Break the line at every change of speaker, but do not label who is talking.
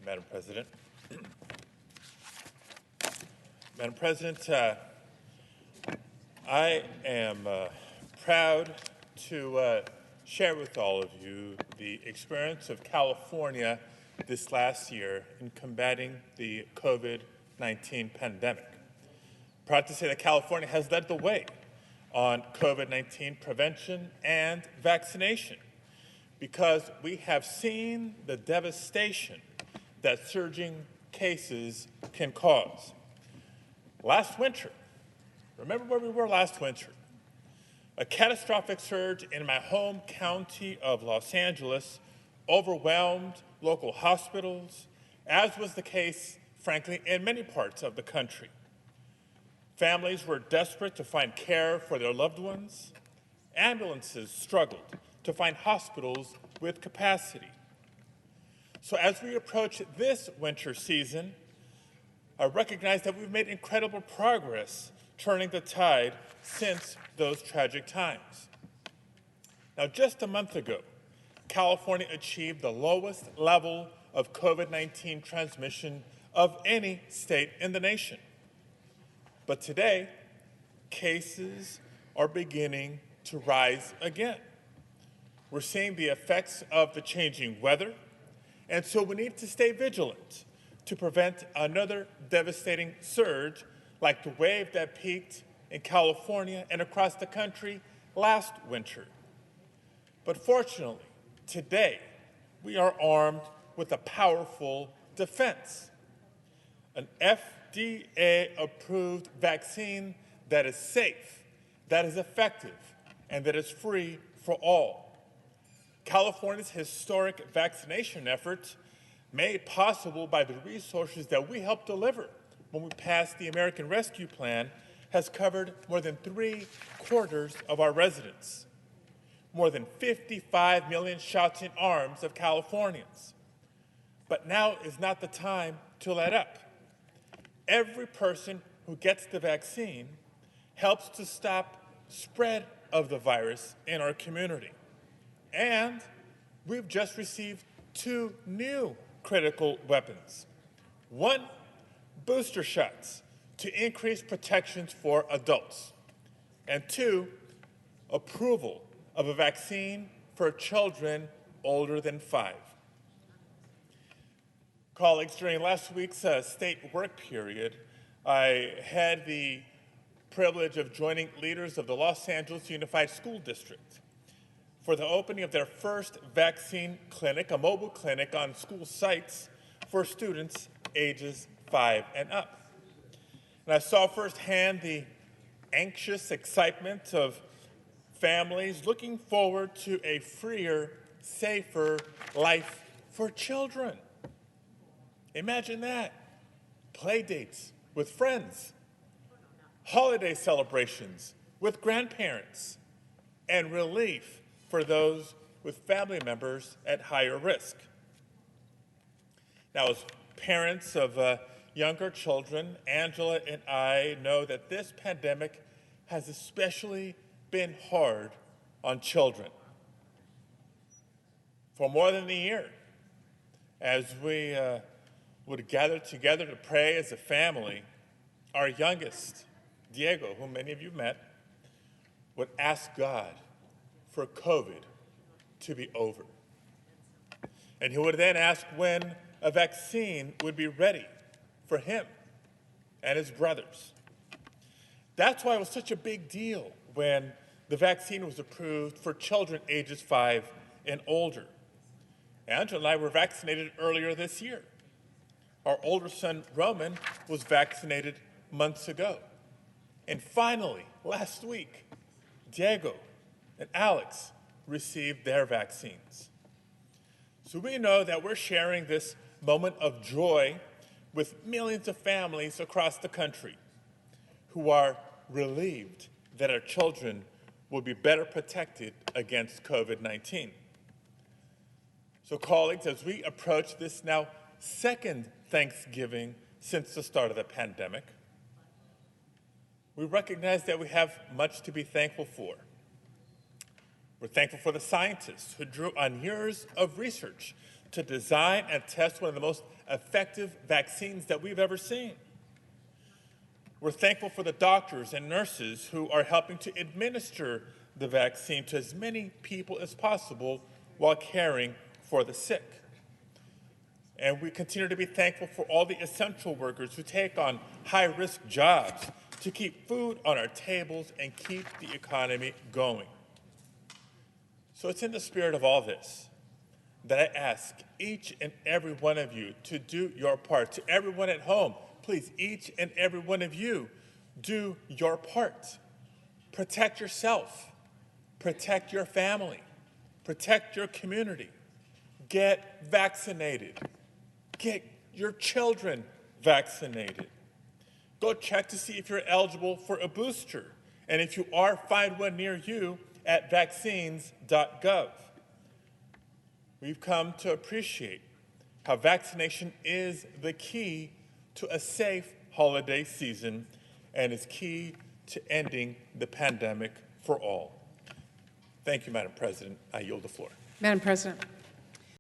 Madam President. Madam President, I am proud to share with all of you the experience of California this last year in combating the COVID-19 pandemic. Proud to say that California has led the way on COVID-19 prevention and vaccination because we have seen the devastation that surging cases can cause. Last winter, remember where we were last winter? A catastrophic surge in my home county of Los Angeles overwhelmed local hospitals, as was the case, frankly, in many parts of the country. Families were desperate to find care for their loved ones. Ambulances struggled to find hospitals with capacity. So as we approach this winter season, I recognize that we've made incredible progress turning the tide since those tragic times. Now, just a month ago, California achieved the lowest level of COVID-19 transmission of any state in the nation. But today, cases are beginning to rise again. We're seeing the effects of the changing weather, and so we need to stay vigilant to prevent another devastating surge like the wave that peaked in California and across the country last winter. But fortunately, today, we are armed with a powerful defense, an FDA-approved vaccine that is safe, that is effective, and that is free for all. California's historic vaccination efforts, made possible by the resources that we helped deliver when we passed the American Rescue Plan, has covered more than 3/4 of our residents, more than 55 million shots in arms of Californians. But now is not the time to let up. Every person who gets the vaccine helps to stop spread of the virus in our community. And we've just received 2 new critical weapons. 1, booster shots to increase protections for adults. And 2, approval of a vaccine for children older than 5. Colleagues, during last week's state work period, I had the privilege of joining leaders of the Los Angeles Unified School District for the opening of their first vaccine clinic, a mobile clinic on school sites for students ages 5 and up. And I saw firsthand the anxious excitement of families looking forward to a freer, safer life for children. Imagine that. Play dates with friends, holiday celebrations with grandparents, and relief for those with family members at higher risk. Now, as parents of younger children, Angela and I know that this pandemic has especially been hard on children. For more than a year, as we would gather together to pray as a family, our youngest, Diego, whom many of you met, would ask God for COVID to be over. And he would then ask when a vaccine would be ready for him and his brothers. That's why it was such a big deal when the vaccine was approved for children ages 5 and older. Angela and I were vaccinated earlier this year. Our older son, Roman, was vaccinated months ago. And finally, last week, Diego and Alex received their vaccines. So we know that we're sharing this moment of joy with millions of families across the country who are relieved that our children will be better protected against COVID-19. So colleagues, as we approach this now second Thanksgiving since the start of the pandemic, we recognize that we have much to be thankful for. We're thankful for the scientists who drew on years of research to design and test one of the most effective vaccines that we've ever seen. We're thankful for the doctors and nurses who are helping to administer the vaccine to as many people as possible while caring for the sick. And we continue to be thankful for all the essential workers who take on high-risk jobs to keep food on our tables and keep the economy going. So it's in the spirit of all this that I ask each and every one of you to do your part. To everyone at home, please, each and every one of you, do your part. Protect yourself. Protect your family. Protect your community. Get vaccinated. Get your children vaccinated. Go check to see if you're eligible for a booster. And if you are, find one near you at vaccines.gov. We've come to appreciate how vaccination is the key to a safe holiday season and is key to ending the pandemic for all. Thank you, Madam President. I yield the floor.
Madam President.